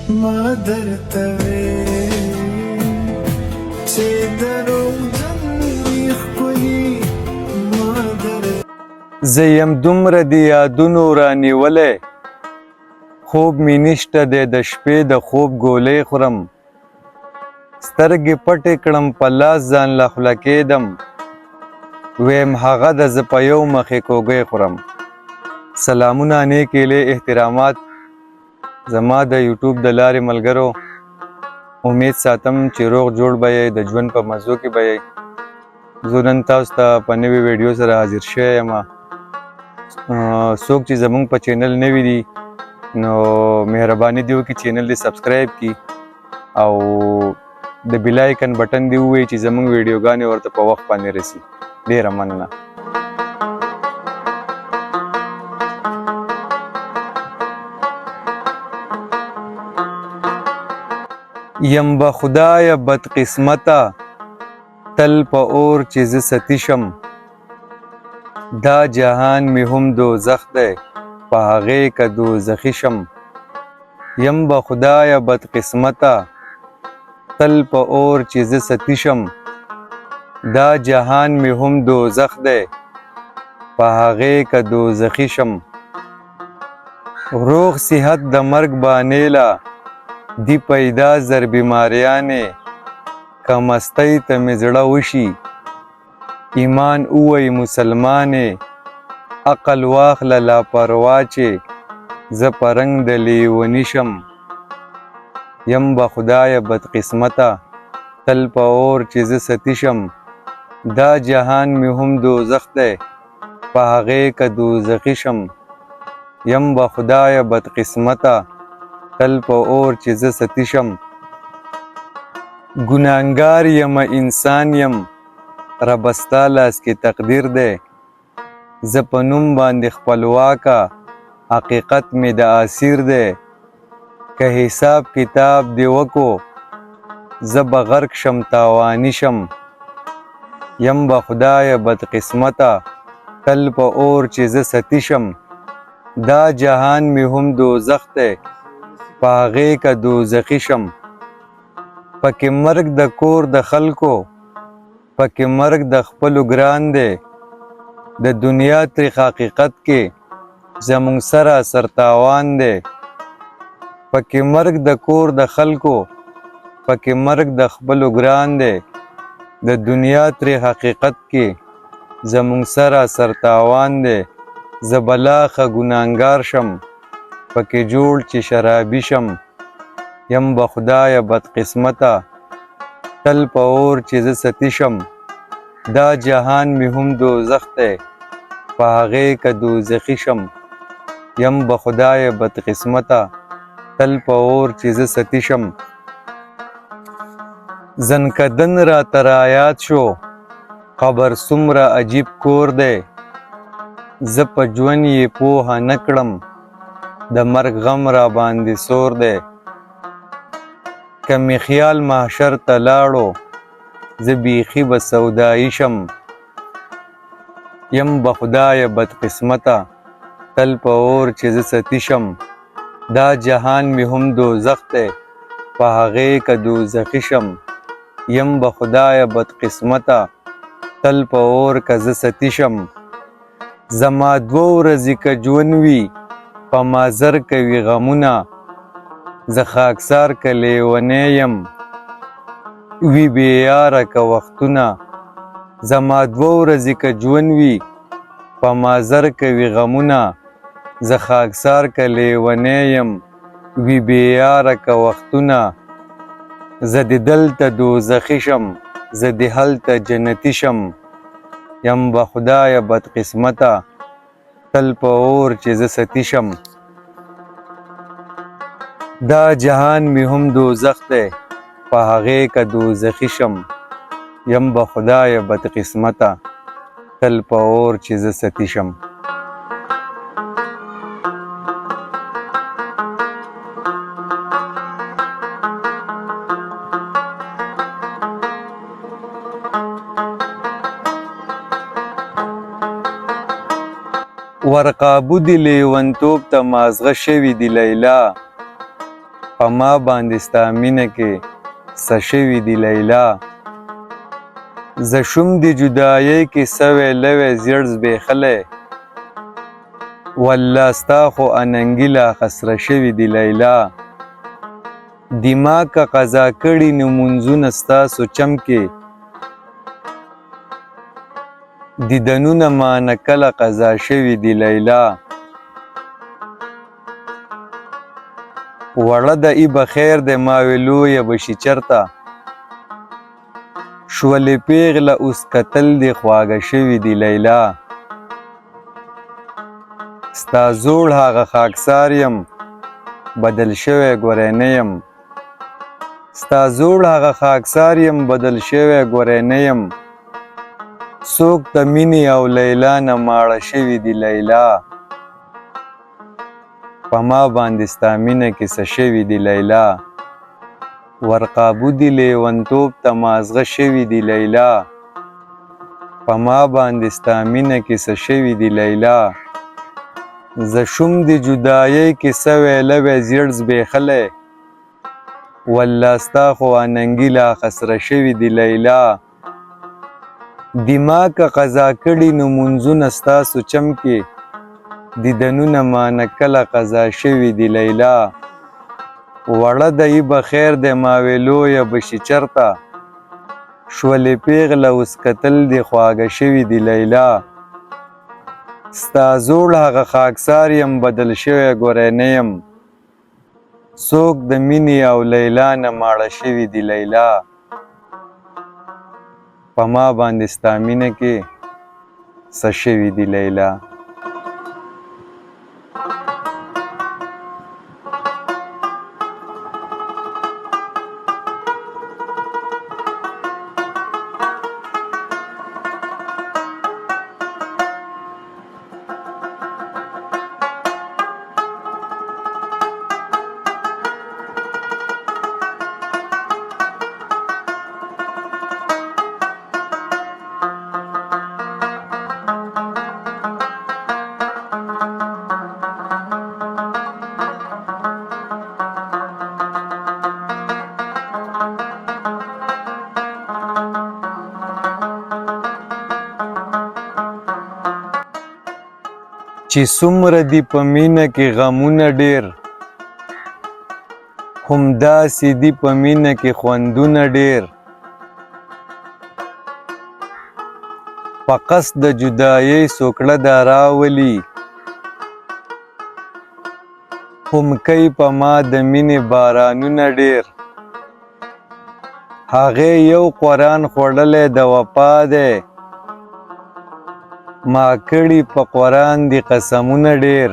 ما درته چې دروغجن وي ښکلي ما زه یم دومره د یادونو رانیولی خوب مې نشته دی د شپې د خوب ګولۍ خورم سترګې پټې کړم په لاس ځان له خوله کېدم ویم هغه د زه په یو مخې کوږی خورم سلامونه نیک هیلې احترامات زما د یوټیوب د لارې ملګرو امید ساتم چې روغ جوړ به یې د ژوند په مزو کې به یې زه نن تاسو ته په نوې ویډیو سره حاضر شوی یم څوک چې زموږ په چینل نوي دي نو مهرباني دی وکړي چینل دې سبسکرایب کړي او د بیل آیکن بټن دی ووهي چې زموږ ویډیوګانې ورته په وخت باندې رسي ډېره مننه یم به خدایه بدقسمته تل په اور چې زه ستی شم دا جهان مې هم دوزخ دی په هغې که دوزخي شم یم به خدایه بدقسمته تل په اور چې زه ستی شم دا جهان مې هم دوزخ دی په هغې که دوزخي شم روغ صحت د مرګ بانیله دی پیدا زر بیماریانې که مستی ته مې زړه وشي ایمان ووی مسلمانې عقل واخله لاپروا چې زه په رنګ د لیوني شم یم به خدایه بدقسمته تل په اور چې زه ستی شم دا جهان مې هم دوزخ دی په هغې که دوزخي شم یم به خدایه بدقسمته تل په اور چې زه ستی شم ګناهګار یم انسان یم ربه ستا لاس کې تقدیر دی زه په نوم باندې خپلواکه حقیقت مې د اسیر دی که حساب کتاب دې وکړو زه به غرق شم تاواني شم یم به خدایه بدقسمته تل په اور چې زه ستی شم دا جهان مې هم دوزخ دی په هغې که دوزخي شم پکې مرګ د کور د خلکو پکې مرګ د خپلو ګران دی د دنیا تریخ حقیقت کې زموږ سره سرتاوان دی پکې مرګ د کور د خلکو پکې مرګ د خپلو ګران دی د دنیا تریخ حقیقت کې زموږ سره سرتاوان دی زه به لا ښه ګناهګار شم پکې جوړ چې شرابي شم یم به خدایه بدقسمته تل په اور چې زه ستی شم دا جهان مې هم دوزخ دی په هغې که دوزخي شم یم به خدایه بدقسمته تل په اور چې زه ستی شم زنکدن راته رایاد شو قبر څومره عجیب کور دی زه په ژوند یې پوهه نه کړم د مرګ غم را باندې سور دی که مې خیال محشر ته لاړو زه بیخي به سودایي شم یم به خدایه بدقسمته تل په اور چې زه ستی شم دا جهان مې هم دوزخ دی په هغې که دوزخي شم یم به خدایه بدقسمته تل په اور که زه ستی شم زما 2 ورځې که ژوند وي په مازر کوي غمونه زه خاکسار که لیونی یم وي بېیاره که وختونه زما 2 ورځې که ژوند وي په مازر کوي غمونه زه خاکسار که لیونی یم وي بېیاره که وختونه زه دې دلته دوزخي شم زه دې هلته جنتي شم یم به خدایه بدقسمته تل په اور چې زه ستی شم دا جهان مې هم دوزخ دی په هغې که دوزخي شم یم به خدایه بدقسمته تل په اور چې زه ستی شم ورقابو دی لیونتوب ته مازغه شوي دی لیلا په ما باندې ستا مینه کې څه شوي دي لیلا. زه شوم د جدایۍ کې سوی لوی زیړ زبېښلی، والله ستا خو اننګي لا خسره شوي دي لیلا. دماغ که قضا کړي نو منځونه ستاسو چم کې، دیدنونه مانه کله قضا شوي دي لیلا. وړه د ای بخیر د ما وې لویه به شي چرته، شولې پیغله اوس کتل دې خواږه شوي دي لیلا. ستا زوړ هغه خاکسار یم بدل شوی ګوری نه یم، ستا زوړ هغه خاکسار یم بدل شوی ګوری نه یم. څوک د مینې او لیلا نه ماړه شوي دي لیلا. په ما باندې ستا مینه کې څه شوي دي لیلا. ورقابو دي لیونتوب ته مازغه شوي دي لیلا. په ما باندې ستا مینه کې څه شوي دي لیلا. زه شوم د جدایۍ کې سوی لوی زیړ زبېښلی، والله ستا خو اننګي لا خسره شوي دي لیلا. دماغ که قضا کړي نو منځونه ستاسو چم کې، دیدنونه مانه کله قضا شوي دي لیلا. وړه د ای بخیر د ما وې لویه به شي چرته، شولې پیغله اوس کتل دې خواږه شوي دي لیلا. ستا زوړ هغه خاکسار یم بدل شوی ګوری نه یم، څوک د مینې او لیلا نه ماړه شوي دي لیلا. په ما باندې ستا مینه کې څه شوي دي لیلا. چې څومره دي په مینه کې غمونه ډېر، همداسې دي په مینه کې خوندونه ډېر. په قصد د جدایۍ څوکړه دا راولي، هم کوي په ما د مینې بارانونه ډېر. هغې یو قرآن خوړلی د وفا دی، ما کړي په قرآن دي قسمونه ډېر.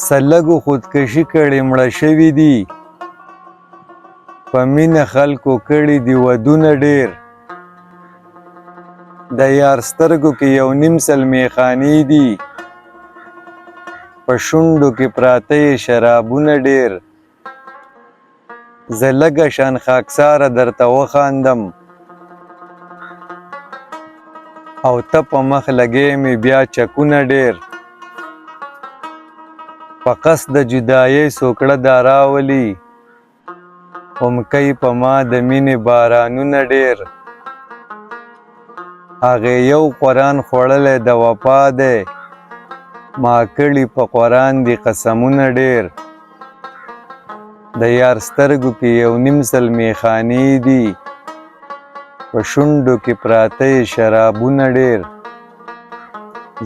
څه لږو خودکشي کړې مړه شوي دي، په مینه خلکو کړي دي ودونه ډېر. د یار سترګو کې یو نیم سل میخانې دي، په شونډو کې پراته یې شرابونه ډېر. زه لږه شان خاکساره درته وخاندم، او ته په مخ لګې مې بیا چکونه ډېر. په قصد د جدایۍ څوکړه دا راولي، هم کوي په ما د مینې بارانونه ډېر. هغې یو قرآن خوړلی د وفا دی، ما کړي په قرآن دي قسمونه ډېر. د یار سترګو کې یو نیم سل میخانې دي، په شونډو کې پراته یې شرابونه ډېر.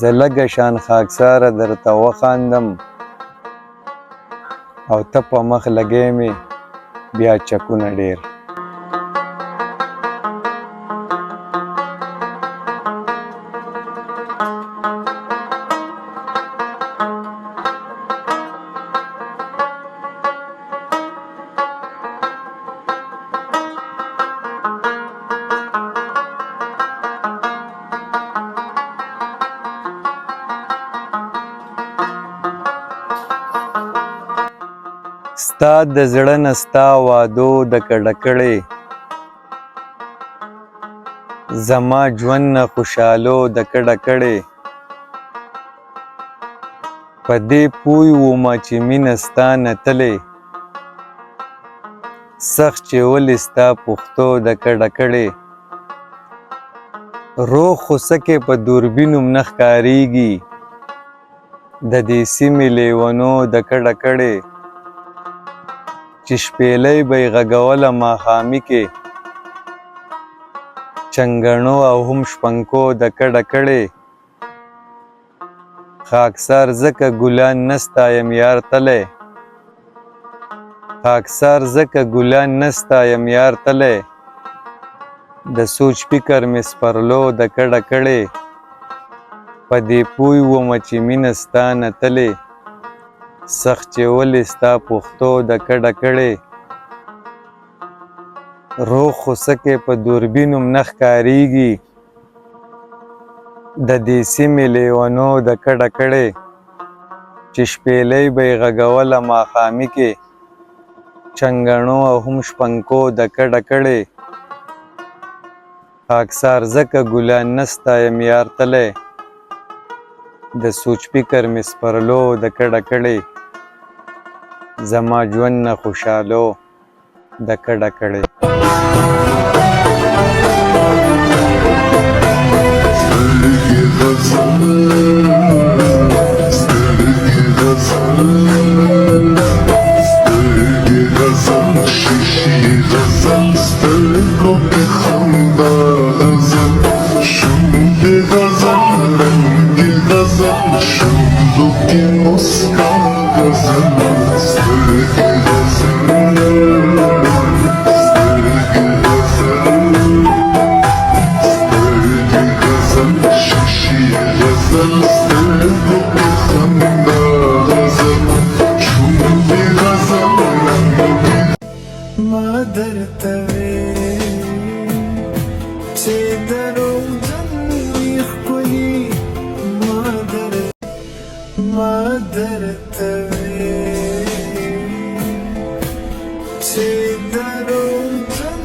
زه لږه شان خاکساره درته وخاندم، او ته په مخ لګې مې بیا چکونه ډېر. ستا د زړه نه ستا وعدو د کډه کړې، زما ژوند نه خوشحالو د کډه کړې. په دې پوی ومه چې مینه ستا نه تلې سخت چې ولې ستا پښتو د کډه کړې روغ خو سکې په دوربینوم نه ښکارېږي د دې سیمې لیونو د کډه کړې چې شپېلۍ به یې غږوله ماښامي کې چنګڼو او هم شپنکو د کډه کړې خاکسار ځکه ګلان نه ستایم یار تلی خاکسار ځکه ګلان نه ستایم یار تلی د سوچ فکر مې سپرلو د کډه کړې په دې پوی ومه چې مینه ستا نه تلې سخت چې ولې ستا پښتو د کډه کړې روغ خو سکې په دوربینوم نه ښکارېږي د دې سیمې لیونو د کډه کړې چې شپېلۍ به یې غږوله ماښامي کې چنګڼو او هم شپنکو د کډه کړې خاکسار ځکه ګلان نه ستایم یار تلی د سوچ فکر مې سپرلو د کډه کړې زما ژوند نه خوشحالو د کډه کړې ما درته چې دروغجن وي ښکلي ما درته چې دروغجن